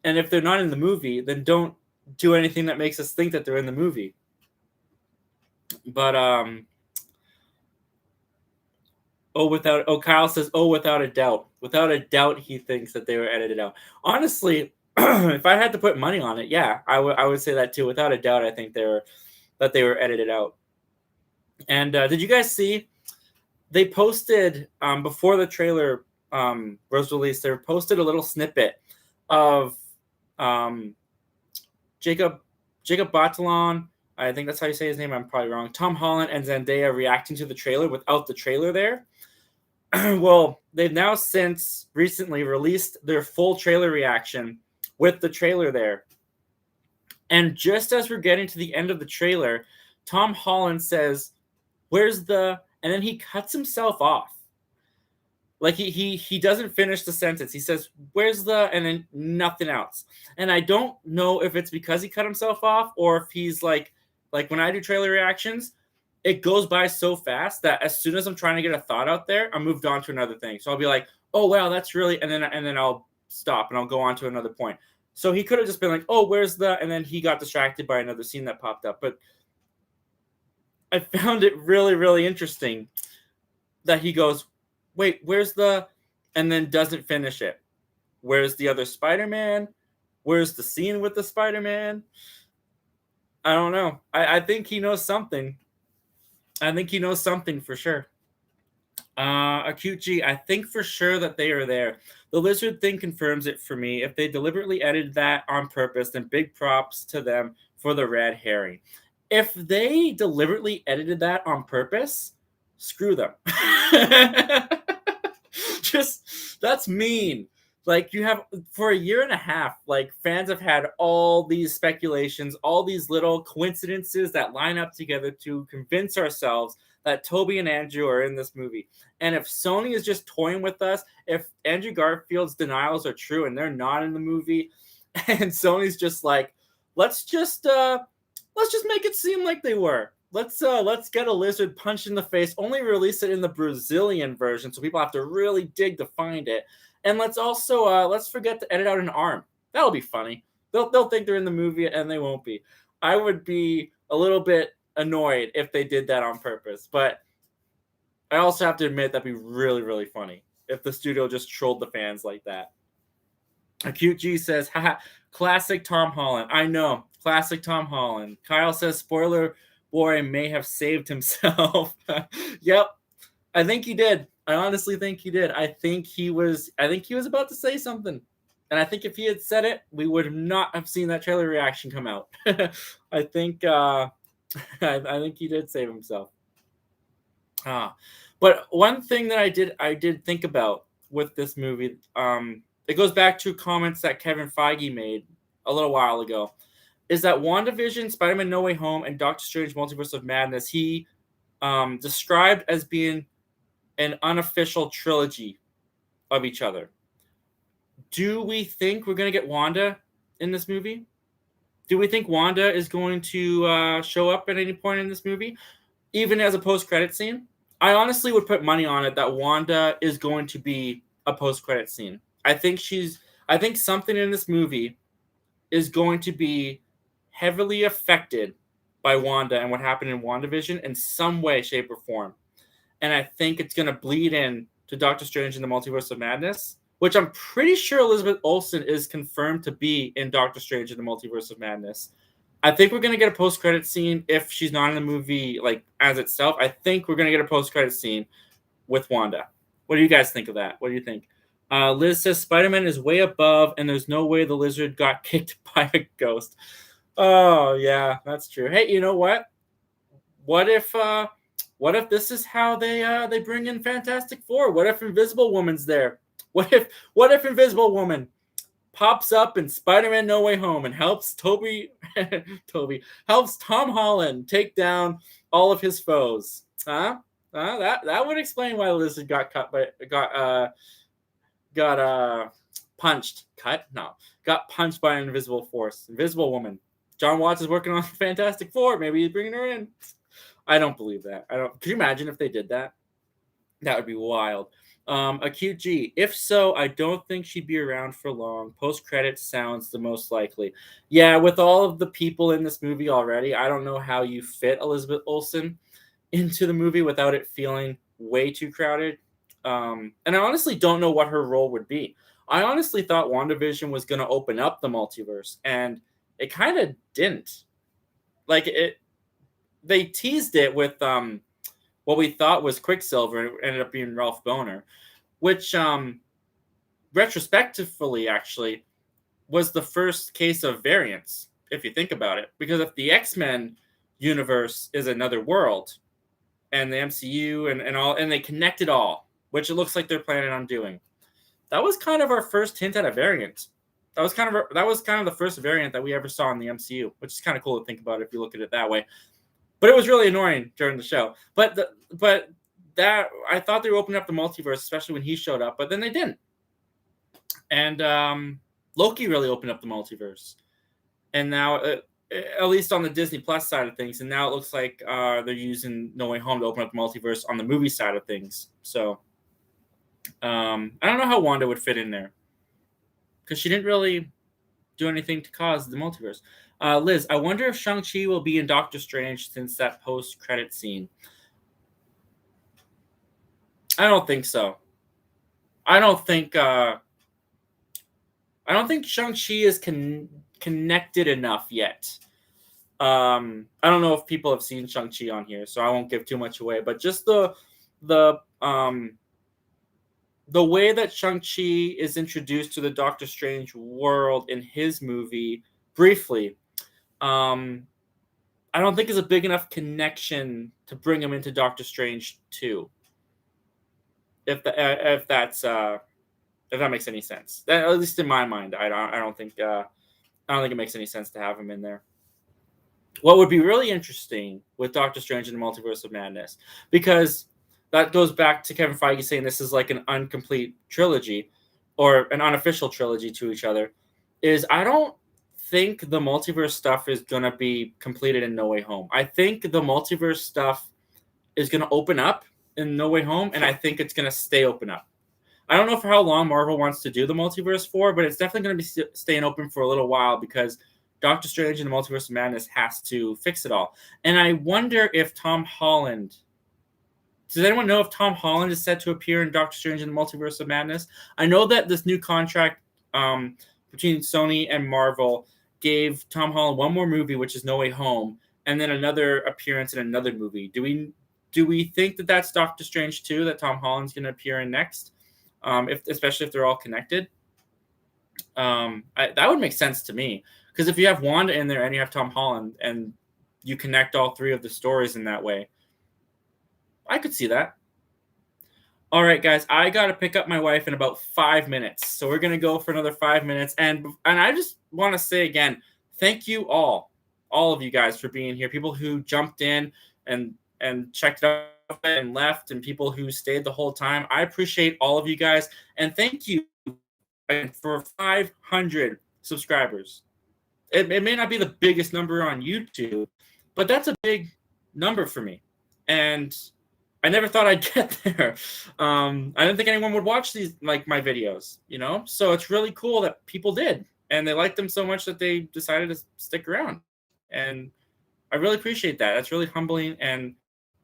and if they're not in the movie, then don't do anything that makes us think that they're in the movie. But Kyle says without a doubt he thinks that they were edited out. Honestly, if I had to put money on it, yeah, I would say that too. Without a doubt, I think they were edited out. And did you guys see? They posted before the trailer was released. They posted a little snippet of Jacob Batalon. I think that's how you say his name. I'm probably wrong. Tom Holland and Zendaya reacting to the trailer without the trailer there. Well, they've now since recently released their full trailer reaction with the trailer there. And just as we're getting to the end of the trailer, Tom Holland says, "Where's the?" And then he cuts himself off. Like he doesn't finish the sentence. He says, "Where's the?" And then nothing else. And I don't know if it's because he cut himself off or if he's like when I do trailer reactions, it goes by so fast that as soon as I'm trying to get a thought out there, I moved on to another thing. So I'll be like, "Oh wow, that's really," and then I'll stop and I'll go on to another point. So he could have just been like, "Oh, where's the?" And then he got distracted by another scene that popped up. But I found it really, really interesting that he goes, "Wait, where's the?" and then doesn't finish it. Where's the other Spider-Man? Where's the scene with the Spider-Man? I don't know. I think he knows something. I think he knows something for sure. Acute G, I think for sure that they are there. The lizard thing confirms it for me. If they deliberately edited that on purpose, then big props to them for the red herring. If they deliberately edited that on purpose, screw them. Just that's mean. Like you have for a year and a half, like fans have had all these speculations, all these little coincidences that line up together to convince ourselves that Toby and Andrew are in this movie. And if Sony is just toying with us, if Andrew Garfield's denials are true and they're not in the movie, and Sony's just like, let's just make it seem like they were. Let's get a lizard punched in the face. Only release it in the Brazilian version, so people have to really dig to find it. And let's also let's forget to edit out an arm. That'll be funny. They'll think they're in the movie and they won't be. I would be a little bit annoyed if they did that on purpose, but I also have to admit that'd be really, really funny if the studio just trolled the fans like that. Acute G says, haha, classic Tom Holland. I know, classic Tom Holland. Kyle says, spoiler boy may have saved himself. Yep, I think he did. I honestly think he did. I think he was about to say something. And I think if he had said it, we would not have seen that trailer reaction come out. I think I think he did save himself. But one thing that I did think about with this movie, it goes back to comments that Kevin Feige made a little while ago, is that WandaVision, Spider-Man No Way Home, and Doctor Strange Multiverse of Madness, he described as being an unofficial trilogy of each other. Do we think we're going to get Wanda in this movie? Do we think Wanda is going to show up at any point in this movie, even as a post-credit scene? I honestly would put money on it that Wanda is going to be a post-credit scene. I think something in this movie is going to be heavily affected by Wanda and what happened in WandaVision in some way, shape, or form. And I think it's going to bleed in to Doctor Strange in the Multiverse of Madness, which I'm pretty sure Elizabeth Olsen is confirmed to be in Doctor Strange in the Multiverse of Madness. I think we're going to get a post-credit scene if she's not in the movie like as itself. I think we're going to get a post-credit scene with Wanda. What do you guys think of that? What do you think? Liz says Spider-Man is way above, and there's no way the lizard got kicked by a ghost. Oh, yeah, that's true. Hey, you know what? What if this is how they bring in Fantastic Four? What if Invisible Woman's there? What if Invisible Woman pops up in Spider-Man No Way Home and helps helps Tom Holland take down all of his foes? Huh? That would explain why the lizard got punched. Got punched by an invisible force. Invisible Woman. John Watts is working on Fantastic Four. Maybe he's bringing her in. I don't believe that. Could you imagine if they did that? That would be wild. Acute G. If so, I don't think she'd be around for long. Post-credits sounds the most likely. Yeah, with all of the people in this movie already, I don't know how you fit Elizabeth Olsen into the movie without it feeling way too crowded. And I honestly don't know what her role would be. I honestly thought WandaVision was going to open up the multiverse, and it kind of didn't. They teased it with what we thought was Quicksilver, and it ended up being Ralph Bohner, which retrospectively actually was the first case of variance, if you think about it. Because if the X-Men universe is another world, and the MCU and they connect it all, which it looks like they're planning on doing, that was kind of our first hint at a variant. That was kind of the first variant that we ever saw in the MCU, which is kind of cool to think about if you look at it that way. But it was really annoying during the show. But that I thought they were opening up the multiverse, especially when he showed up, but then they didn't. And Loki really opened up the multiverse. And now, at least on the Disney Plus side of things, and now it looks like they're using No Way Home to open up the multiverse on the movie side of things. So I don't know how Wanda would fit in there, because she didn't really do anything to cause the multiverse. Liz, I wonder if Shang-Chi will be in Doctor Strange since that post-credit scene. I don't think so. I don't think Shang-Chi is connected enough yet. I don't know if people have seen Shang-Chi on here, so I won't give too much away. But just the way that Shang-Chi is introduced to the Doctor Strange world in his movie briefly, I don't think is a big enough connection to bring him into Doctor Strange 2. If that makes any sense, at least in my mind, I don't think it makes any sense to have him in there. What would be really interesting with Doctor Strange in the Multiverse of Madness, because that goes back to Kevin Feige saying this is like an incomplete trilogy or an unofficial trilogy to each other, is I don't think the multiverse stuff is going to be completed in No Way Home. I think the multiverse stuff is going to open up in No Way Home, and I think it's going to stay open up. I don't know for how long Marvel wants to do the multiverse for, but it's definitely going to be staying open for a little while, because Doctor Strange and the Multiverse of Madness has to fix it all. And I wonder if Tom Holland... Does anyone know if Tom Holland is set to appear in Doctor Strange and the Multiverse of Madness? I know that this new contract between Sony and Marvel gave Tom Holland one more movie, which is No Way Home, and then another appearance in another movie. Do we think that that's Doctor Strange 2 that Tom Holland's going to appear in next? Especially if they're all connected. That would make sense to me, because if you have Wanda in there and you have Tom Holland and you connect all three of the stories in that way, I could see that. All right, guys, I got to pick up my wife in about 5 minutes. So we're going to go for another 5 minutes. And I just want to say again, thank you all of you guys for being here. People who jumped in and checked it out and left, and people who stayed the whole time. I appreciate all of you guys. And thank you for 500 subscribers. It may not be the biggest number on YouTube, but that's a big number for me. And I never thought I'd get there. I didn't think anyone would watch these, like, my videos, you know? So it's really cool that people did, and they liked them so much that they decided to stick around. And I really appreciate that. That's really humbling, and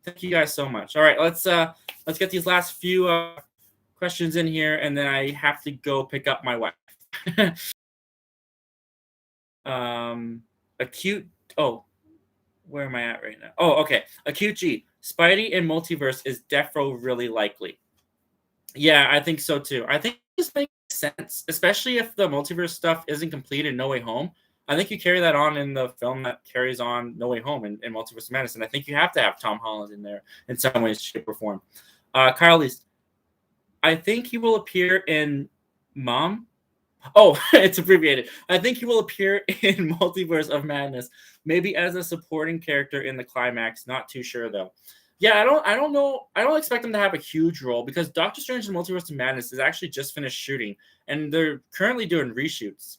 thank you guys so much. All right, let's get these last few questions in here, and then I have to go pick up my wife. Acute. Oh, where am I at right now? Oh, okay. Acute G. Spidey in multiverse is defo really likely. Yeah, I think so too. I think this makes sense, especially if the multiverse stuff isn't complete in No Way Home. I think you carry that on in the film that carries on No Way Home in Multiverse of Madness, and I think you have to have Tom Holland in there in some way, shape, or form. Kyle Least, I think he will appear in Mom. Oh, it's abbreviated. I think he will appear in Multiverse of Madness, maybe as a supporting character in the climax. Not too sure though. Yeah, I don't know. I don't expect him to have a huge role, because Doctor Strange in Multiverse of Madness is actually just finished shooting, and they're currently doing reshoots.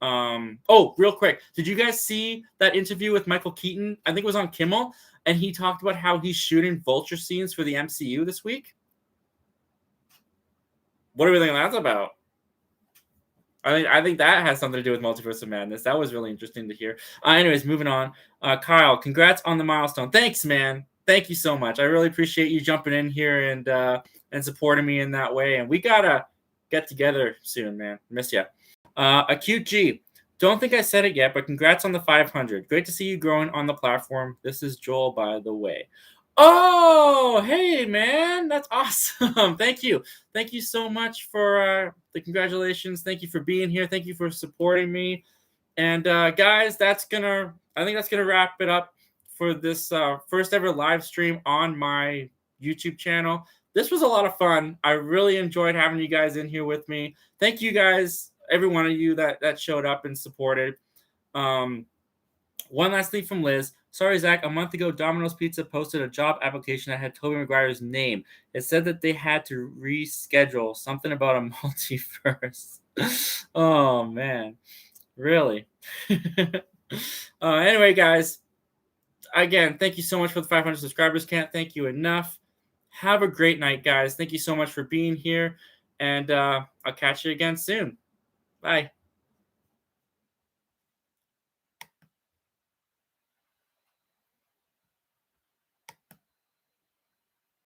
Oh, real quick, did you guys see that interview with Michael Keaton? I think it was on Kimmel, and he talked about how he's shooting Vulture scenes for the MCU this week. What do we think that's about? I think that has something to do with Multiverse of Madness. That was really interesting to hear. Anyways, moving on. Kyle, congrats on the milestone. Thanks, man. Thank you so much. I really appreciate you jumping in here and supporting me in that way. And we gotta get together soon, man. Miss ya. Acute G. Don't think I said it yet, but congrats on the 500. Great to see you growing on the platform. This is Joel, by the way. Oh, hey, man. That's awesome. Thank you. Thank you so much for the congratulations. Thank you for being here. Thank you for supporting me. And guys, I think that's gonna wrap it up for this first ever live stream on my YouTube channel. This was a lot of fun. I really enjoyed having you guys in here with me. Thank you guys, every one of you that showed up and supported. One last thing from Liz. Sorry, Zach. A month ago, Domino's Pizza posted a job application that had Tobey Maguire's name. It said that they had to reschedule something about a multiverse. Oh, man. Really? Anyway, guys. Again, thank you so much for the 500 subscribers. Can't thank you enough. Have a great night, guys. Thank you so much for being here. And I'll catch you again soon. Bye.